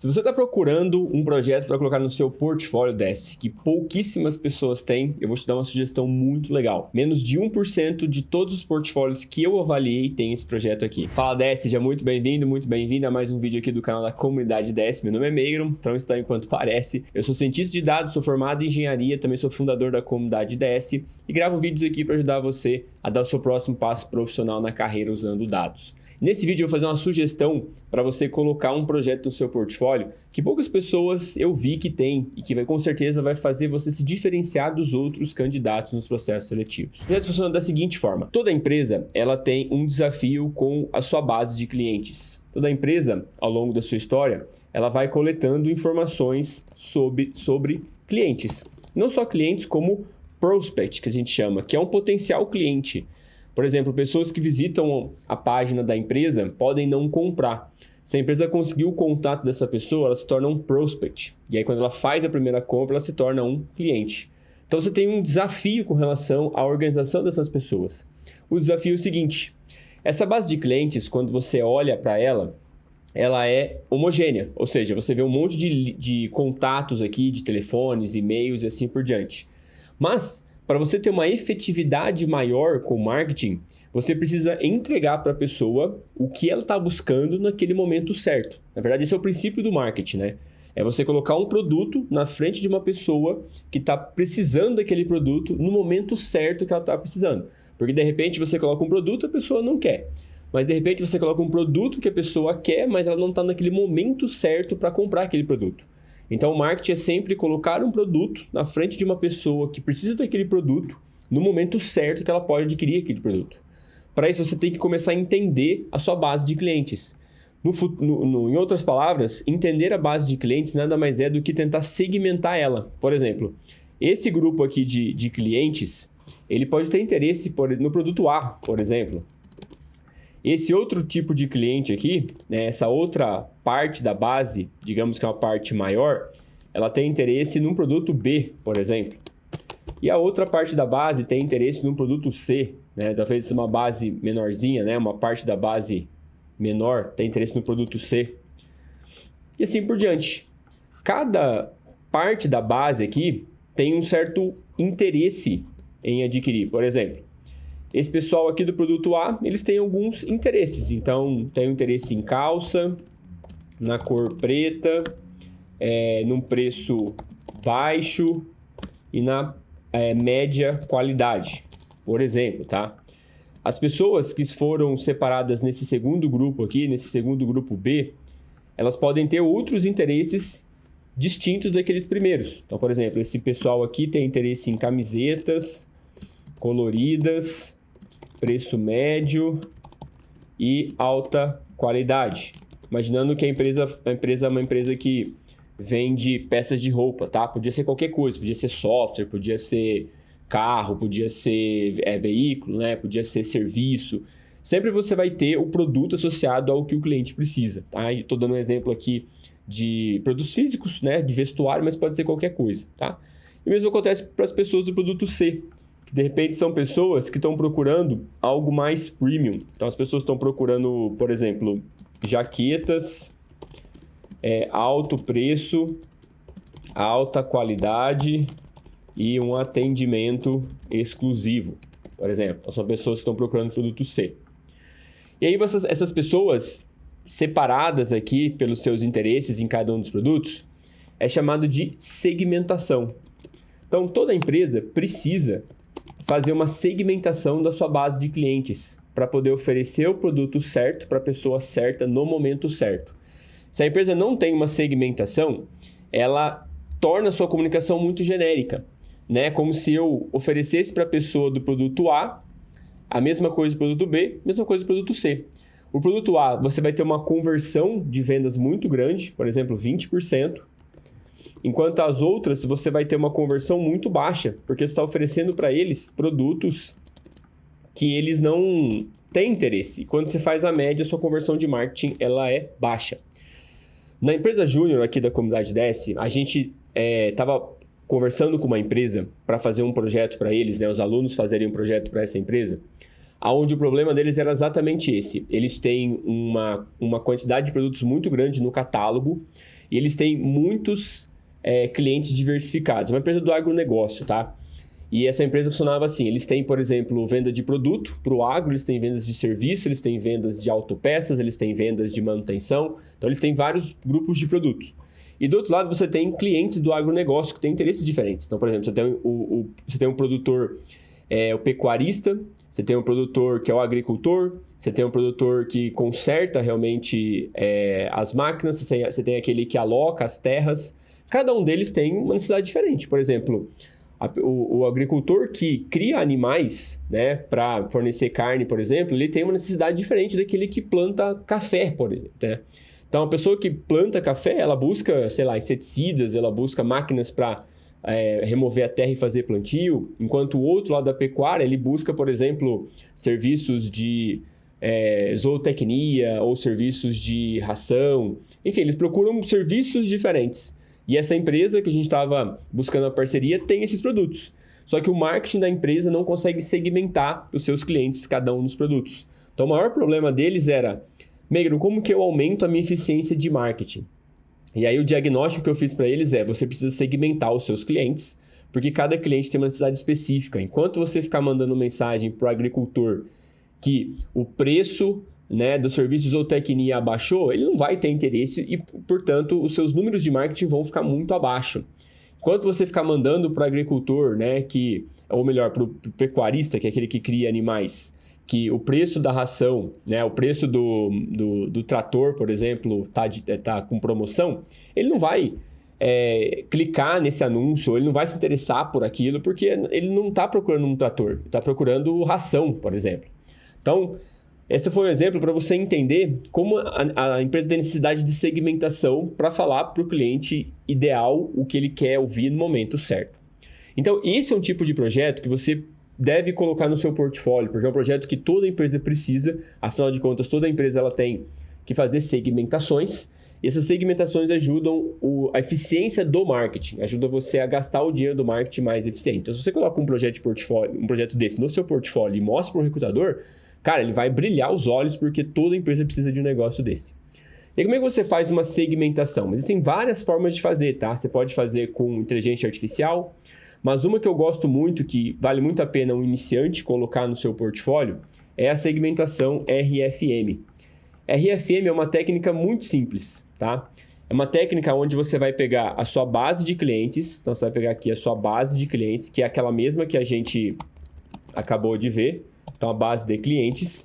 Se você está procurando um projeto para colocar no seu portfólio DS, que pouquíssimas pessoas têm, eu vou te dar uma sugestão muito legal. Menos de 1% de todos os portfólios que eu avaliei tem esse projeto aqui. Fala DS, seja muito bem-vindo a mais um vídeo aqui do canal da Comunidade DS. Meu nome é Meigron, então está enquanto parece. Eu sou cientista de dados, sou formado em engenharia, também sou fundador da Comunidade DS e gravo vídeos aqui para ajudar você a dar o seu próximo passo profissional na carreira usando dados. Nesse vídeo eu vou fazer uma sugestão para você colocar um projeto no seu portfólio que poucas pessoas eu vi que tem e que com certeza vai fazer você se diferenciar dos outros candidatos nos processos seletivos. O projeto funciona da seguinte forma: toda empresa ela tem um desafio com a sua base de clientes. Toda empresa, ao longo da sua história, ela vai coletando informações sobre clientes. Não só clientes, como prospect, que a gente chama, que é um potencial cliente. Por exemplo, pessoas que visitam a página da empresa podem não comprar. Se a empresa conseguir o contato dessa pessoa, ela se torna um prospect. E aí, quando ela faz a primeira compra, ela se torna um cliente. Então, você tem um desafio com relação à organização dessas pessoas. O desafio é o seguinte: essa base de clientes, quando você olha para ela é homogênea. Ou seja, você vê um monte de contatos aqui, de telefones, e-mails e assim por diante. Mas para você ter uma efetividade maior com o marketing, você precisa entregar para a pessoa o que ela está buscando naquele momento certo. Na verdade, esse é o princípio do marketing, né? É você colocar um produto na frente de uma pessoa que está precisando daquele produto no momento certo que ela está precisando. Porque de repente você coloca um produto e a pessoa não quer. Mas de repente você coloca um produto que a pessoa quer, mas ela não está naquele momento certo para comprar aquele produto. Então, o marketing é sempre colocar um produto na frente de uma pessoa que precisa daquele produto no momento certo que ela pode adquirir aquele produto. Para isso, você tem que começar a entender a sua base de clientes. Em outras palavras, entender a base de clientes nada mais é do que tentar segmentar ela. Por exemplo, esse grupo aqui de clientes, ele pode ter interesse no produto A, por exemplo. Esse outro tipo de cliente aqui, né, essa outra parte da base, digamos que é uma parte maior, ela tem interesse num produto B, por exemplo. E a outra parte da base tem interesse num produto C, né? Talvez uma base menorzinha, né? Uma parte da base menor tem interesse no produto C. E assim por diante. Cada parte da base aqui tem um certo interesse em adquirir. Por exemplo, esse pessoal aqui do produto A, eles têm alguns interesses. Então, tem um interesse em calça, na cor preta, num preço baixo e na média qualidade, por exemplo, tá? As pessoas que foram separadas nesse segundo grupo aqui, nesse segundo grupo B, elas podem ter outros interesses distintos daqueles primeiros. Então, por exemplo, esse pessoal aqui tem interesse em camisetas coloridas, preço médio e alta qualidade. Imaginando que a empresa é uma empresa que vende peças de roupa, tá? Podia ser qualquer coisa, podia ser software, podia ser carro, podia ser veículo, né? Podia ser serviço. Sempre você vai ter o produto associado ao que o cliente precisa, tá? Estou dando um exemplo aqui de produtos físicos, né? De vestuário, mas pode ser qualquer coisa, tá? E o mesmo acontece para as pessoas do produto C, que de repente são pessoas que estão procurando algo mais premium. Então, as pessoas estão procurando, por exemplo, jaquetas, alto preço, alta qualidade e um atendimento exclusivo, por exemplo. Então, são pessoas que estão procurando produto C. E aí, essas pessoas separadas aqui pelos seus interesses em cada um dos produtos é chamado de segmentação. Então, toda empresa precisa fazer uma segmentação da sua base de clientes para poder oferecer o produto certo para a pessoa certa no momento certo. Se a empresa não tem uma segmentação, ela torna a sua comunicação muito genérica, né? Como se eu oferecesse para a pessoa do produto A a mesma coisa do produto B, a mesma coisa do produto C. O produto A, você vai ter uma conversão de vendas muito grande, por exemplo, 20%. Enquanto as outras, você vai ter uma conversão muito baixa, porque você está oferecendo para eles produtos que eles não têm interesse. Quando você faz a média, sua conversão de marketing ela é baixa. Na empresa júnior aqui da Comunidade DS, a gente estava conversando com uma empresa para fazer um projeto para eles, né? Os alunos fazerem um projeto para essa empresa, onde o problema deles era exatamente esse. Eles têm uma quantidade de produtos muito grande no catálogo e eles têm muitos clientes diversificados. É uma empresa do agronegócio, tá? E essa empresa funcionava assim, eles têm, por exemplo, venda de produto para o agro, eles têm vendas de serviço, eles têm vendas de autopeças, eles têm vendas de manutenção, então eles têm vários grupos de produtos. E do outro lado você tem clientes do agronegócio que têm interesses diferentes. Então, por exemplo, você tem um produtor, o pecuarista, você tem um produtor que é o agricultor, você tem um produtor que conserta realmente as máquinas, você tem aquele que aloca as terras. Cada um deles tem uma necessidade diferente. Por exemplo, o agricultor que cria animais, né, para fornecer carne, por exemplo, ele tem uma necessidade diferente daquele que planta café, por exemplo, né? Então, a pessoa que planta café, ela busca, sei lá, inseticidas, ela busca máquinas para remover a terra e fazer plantio, enquanto o outro lado da pecuária, ele busca, por exemplo, serviços de zootecnia ou serviços de ração. Enfim, eles procuram serviços diferentes. E essa empresa que a gente estava buscando a parceria tem esses produtos. Só que o marketing da empresa não consegue segmentar os seus clientes, cada um dos produtos. Então, o maior problema deles era: Megro, como que eu aumento a minha eficiência de marketing? E aí o diagnóstico que eu fiz para eles você precisa segmentar os seus clientes, porque cada cliente tem uma necessidade específica. Enquanto você ficar mandando mensagem para o agricultor que o preço, né, do serviço de zootecnia abaixou, ele não vai ter interesse e, portanto, os seus números de marketing vão ficar muito abaixo. Enquanto você ficar mandando para o agricultor, né, ou melhor, para o pecuarista, que é aquele que cria animais, que o preço da ração, né, o preço do trator, por exemplo, tá com promoção, ele não vai clicar nesse anúncio, ele não vai se interessar por aquilo, porque ele não está procurando um trator, ele está procurando ração, por exemplo. Então, esse foi um exemplo para você entender como a empresa tem necessidade de segmentação para falar para o cliente ideal o que ele quer ouvir no momento certo. Então, esse é um tipo de projeto que você deve colocar no seu portfólio, porque é um projeto que toda empresa precisa. Afinal de contas, toda empresa ela tem que fazer segmentações. E essas segmentações ajudam a eficiência do marketing, ajudam você a gastar o dinheiro do marketing mais eficiente. Então, se você coloca um projeto desse no seu portfólio e mostra para o recrutador, cara, ele vai brilhar os olhos porque toda empresa precisa de um negócio desse. E como é que você faz uma segmentação? Existem várias formas de fazer, tá? Você pode fazer com inteligência artificial, mas uma que eu gosto muito, que vale muito a pena um iniciante colocar no seu portfólio, é a segmentação RFM. RFM é uma técnica muito simples, tá? É uma técnica onde você vai pegar a sua base de clientes, então você vai pegar aqui a sua base de clientes, que é aquela mesma que a gente acabou de ver, então a base de clientes,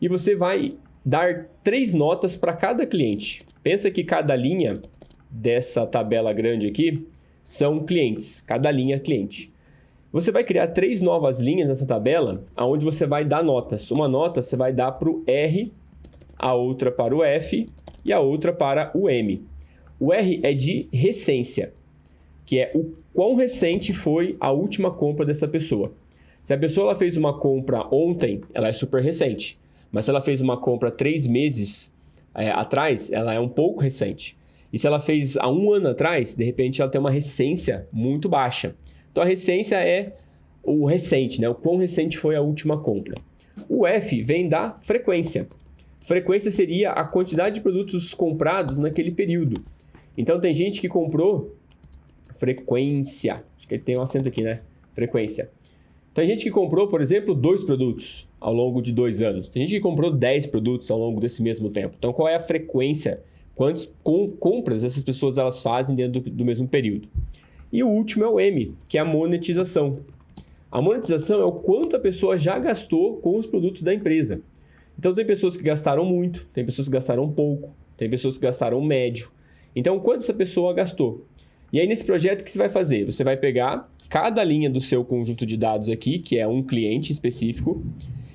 e você vai dar 3 notas para cada cliente. Pensa que cada linha dessa tabela grande aqui são clientes, cada linha é cliente. Você vai criar 3 novas linhas nessa tabela, onde você vai dar notas. Uma nota você vai dar para o R, a outra para o F e a outra para o M. O R é de recência, que é o quão recente foi a última compra dessa pessoa. Se a pessoa ela fez uma compra ontem, ela é super recente. Mas se ela fez uma compra 3 meses atrás, ela é um pouco recente. E se ela fez há 1 ano atrás, de repente ela tem uma recência muito baixa. Então a recência é o recente, né? O quão recente foi a última compra. O F vem da frequência. Frequência seria a quantidade de produtos comprados naquele período. Então tem gente que comprou frequência. Acho que tem um acento aqui, né? Frequência. Tem gente que comprou, por exemplo, 2 produtos ao longo de 2 anos. Tem gente que comprou 10 produtos ao longo desse mesmo tempo. Então qual é a frequência? Quantas compras essas pessoas elas fazem dentro do mesmo período? E o último é o M, que é a monetização. A monetização é o quanto a pessoa já gastou com os produtos da empresa. Então tem pessoas que gastaram muito, tem pessoas que gastaram pouco, tem pessoas que gastaram médio. Então quanto essa pessoa gastou? E aí nesse projeto o que você vai fazer? Você vai pegar cada linha do seu conjunto de dados aqui, que é um cliente específico,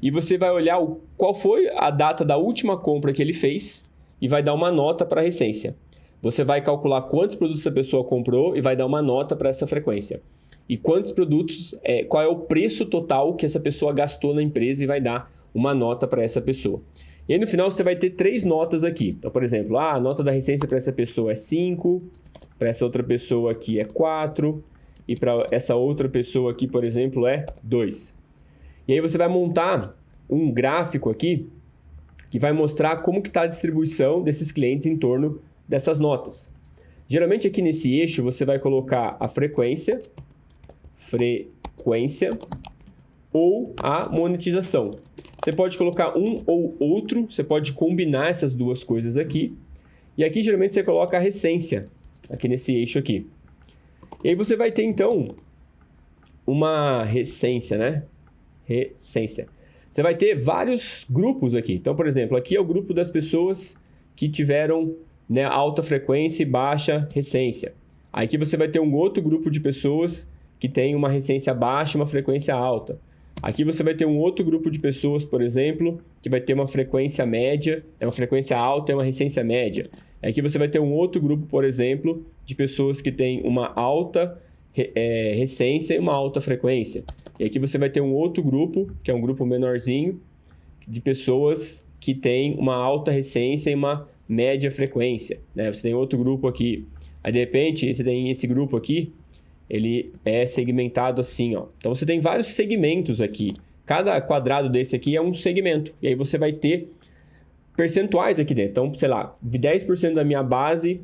e você vai olhar qual foi a data da última compra que ele fez e vai dar uma nota para a recência. Você vai calcular quantos produtos essa pessoa comprou e vai dar uma nota para essa frequência. E quantos produtos, qual é o preço total que essa pessoa gastou na empresa e vai dar uma nota para essa pessoa. E aí no final você vai ter 3 notas aqui. Então, por exemplo, a nota da recência para essa pessoa é 5, para essa outra pessoa aqui é 4 e para essa outra pessoa aqui, por exemplo, é 2. E aí você vai montar um gráfico aqui que vai mostrar como que está a distribuição desses clientes em torno dessas notas. Geralmente aqui nesse eixo você vai colocar a frequência ou a monetização. Você pode colocar um ou outro, você pode combinar essas duas coisas aqui. E aqui geralmente você coloca a recência, aqui nesse eixo aqui. E aí você vai ter então uma recência, né? Recência. Você vai ter vários grupos aqui. Então, por exemplo, aqui é o grupo das pessoas que tiveram, né, alta frequência e baixa recência. Aqui você vai ter um outro grupo de pessoas que tem uma recência baixa e uma frequência alta. Aqui você vai ter um outro grupo de pessoas, por exemplo, que vai ter uma frequência média, uma frequência alta e uma recência média. Aqui você vai ter um outro grupo, por exemplo, de pessoas que têm uma alta recência e uma alta frequência. E aqui você vai ter um outro grupo, que é um grupo menorzinho, de pessoas que têm uma alta recência e uma média frequência, né? Você tem outro grupo aqui. Aí, de repente, você tem esse grupo aqui, ele é segmentado assim, ó. Então, você tem vários segmentos aqui. Cada quadrado desse aqui é um segmento. E aí, você vai ter percentuais aqui dentro. Então, sei lá, 10% da minha base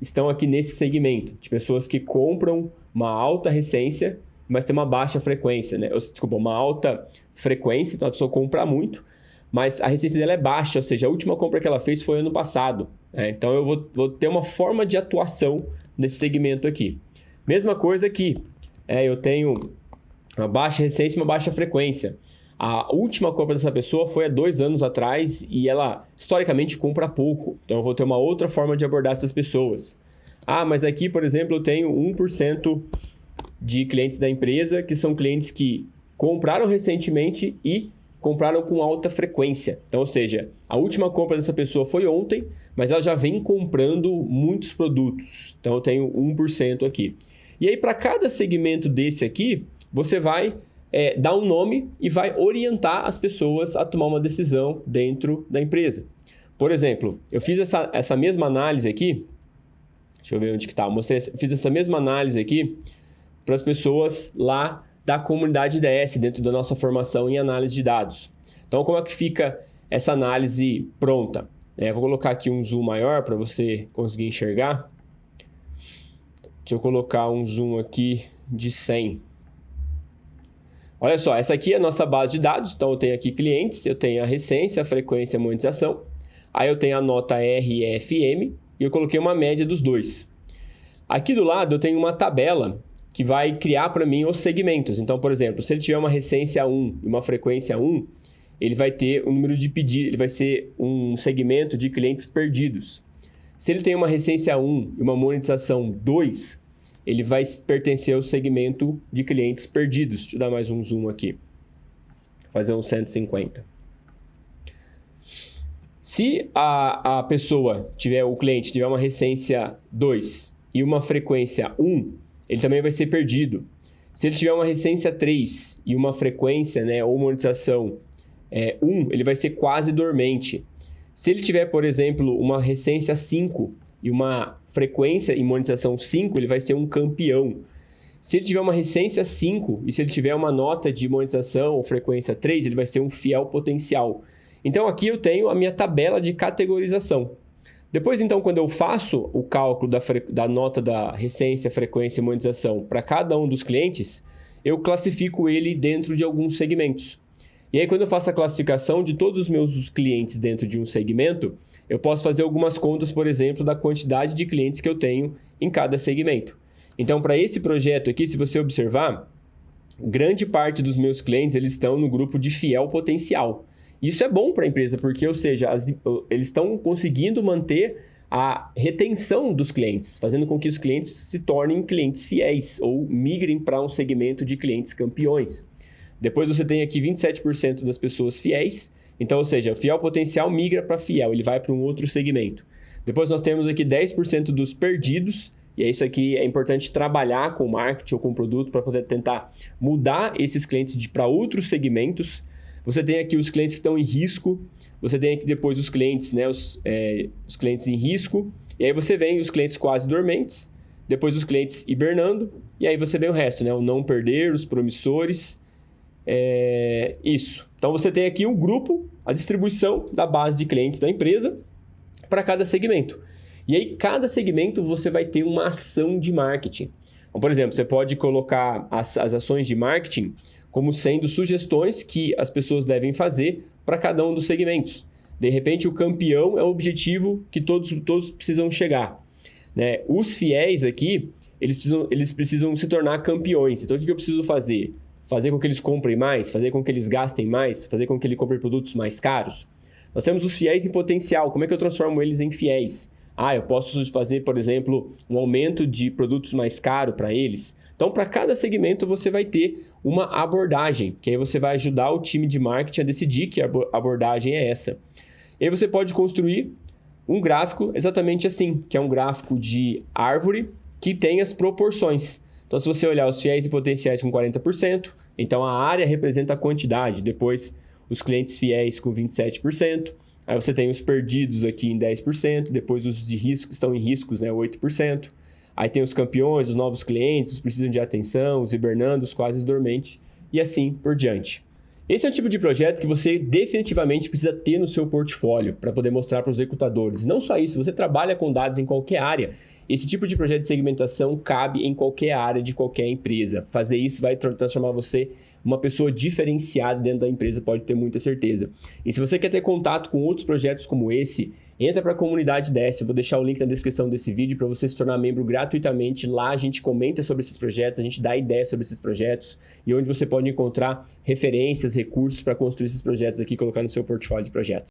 estão aqui nesse segmento. De pessoas que compram uma alta recência, mas tem uma baixa frequência, né? Desculpa, uma alta frequência, então a pessoa compra muito, mas a recência dela é baixa, ou seja, a última compra que ela fez foi ano passado, né? Então eu vou ter uma forma de atuação nesse segmento aqui. Mesma coisa aqui, eu tenho uma baixa recência e uma baixa frequência. A última compra dessa pessoa foi há 2 anos atrás e ela, historicamente, compra pouco. Então eu vou ter uma outra forma de abordar essas pessoas. Ah, mas aqui, por exemplo, eu tenho 1% de clientes da empresa que são clientes que compraram recentemente e compraram com alta frequência. Então, ou seja, a última compra dessa pessoa foi ontem, mas ela já vem comprando muitos produtos. Então, eu tenho 1% aqui. E aí, para cada segmento desse aqui, você vai dar um nome e vai orientar as pessoas a tomar uma decisão dentro da empresa. Por exemplo, eu fiz essa mesma análise aqui. Deixa eu ver onde que está. Fiz essa mesma análise aqui para as pessoas lá da comunidade DS, dentro da nossa formação em análise de dados. Então, como é que fica essa análise pronta? Eu vou colocar aqui um zoom maior para você conseguir enxergar. Deixa eu colocar um zoom aqui de 100. Olha só, essa aqui é a nossa base de dados. Então, eu tenho aqui clientes, eu tenho a recência, a frequência e a monetização. Aí eu tenho a nota R e FM e eu coloquei uma média dos dois. Aqui do lado eu tenho uma tabela que vai criar para mim os segmentos. Então, por exemplo, se ele tiver uma recência 1 e uma frequência 1, ele vai ter um número de pedidos, ele vai ser um segmento de clientes perdidos. Se ele tem uma recência 1 e uma monetização 2, ele vai pertencer ao segmento de clientes perdidos. Deixa eu dar mais um zoom aqui. Fazer um 150. Se a pessoa o cliente tiver uma recência 2 e uma frequência 1, ele também vai ser perdido. Se ele tiver uma recência 3 e uma frequência, né, ou monetização 1, ele vai ser quase dormente. Se ele tiver, por exemplo, uma recência 5 e uma frequência e monetização 5, ele vai ser um campeão. Se ele tiver uma recência 5 e se ele tiver uma nota de monetização ou frequência 3, ele vai ser um fiel potencial. Então, aqui eu tenho a minha tabela de categorização. Depois, então, quando eu faço o cálculo da nota da recência, frequência e monetização para cada um dos clientes, eu classifico ele dentro de alguns segmentos. E aí, quando eu faço a classificação de todos os meus clientes dentro de um segmento, eu posso fazer algumas contas, por exemplo, da quantidade de clientes que eu tenho em cada segmento. Então, para esse projeto aqui, se você observar, grande parte dos meus clientes eles estão no grupo de fiel potencial. Isso é bom para a empresa, porque, ou seja, eles estão conseguindo manter a retenção dos clientes, fazendo com que os clientes se tornem clientes fiéis ou migrem para um segmento de clientes campeões. Depois você tem aqui 27% das pessoas fiéis, então, ou seja, o fiel potencial migra para fiel, ele vai para um outro segmento. Depois nós temos aqui 10% dos perdidos, e é isso aqui, é importante trabalhar com marketing ou com produto para poder tentar mudar esses clientes para outros segmentos. Você tem aqui os clientes que estão em risco, você tem aqui depois os clientes, né, os clientes em risco, e aí você vem os clientes quase dormentes, depois os clientes hibernando, e aí você vem o resto, né, o não perder, os promissores, isso. Então você tem aqui um grupo, a distribuição da base de clientes da empresa para cada segmento. E aí, cada segmento você vai ter uma ação de marketing. Então, por exemplo, você pode colocar as ações de marketing como sendo sugestões que as pessoas devem fazer para cada um dos segmentos. De repente, o campeão é o objetivo que todos precisam chegar, né? Os fiéis aqui, eles precisam se tornar campeões. Então, o que eu preciso fazer? Fazer com que eles comprem mais, fazer com que eles gastem mais, fazer com que eles comprem produtos mais caros. Nós temos os fiéis em potencial. Como é que eu transformo eles em fiéis? Eu posso fazer, por exemplo, um aumento de produtos mais caro para eles. Então, para cada segmento, você vai ter uma abordagem, que aí você vai ajudar o time de marketing a decidir que abordagem é essa. E aí você pode construir um gráfico exatamente assim, que é um gráfico de árvore que tem as proporções. Então, se você olhar os fiéis e potenciais com 40%, então a área representa a quantidade, depois os clientes fiéis com 27%, aí você tem os perdidos aqui em 10%, depois os de risco estão em riscos, né, 8%. Aí tem os campeões, os novos clientes, os precisam de atenção, os hibernando, os quase dormentes e assim por diante. Esse é o tipo de projeto que você definitivamente precisa ter no seu portfólio para poder mostrar para os executadores. Não só isso, você trabalha com dados em qualquer área. Esse tipo de projeto de segmentação cabe em qualquer área de qualquer empresa. Fazer isso vai transformar você uma pessoa diferenciada dentro da empresa, pode ter muita certeza. E se você quer ter contato com outros projetos como esse, entra para a comunidade DS. Eu vou deixar o link na descrição desse vídeo para você se tornar membro gratuitamente. Lá a gente comenta sobre esses projetos, a gente dá ideias sobre esses projetos e onde você pode encontrar referências, recursos para construir esses projetos aqui e colocar no seu portfólio de projetos.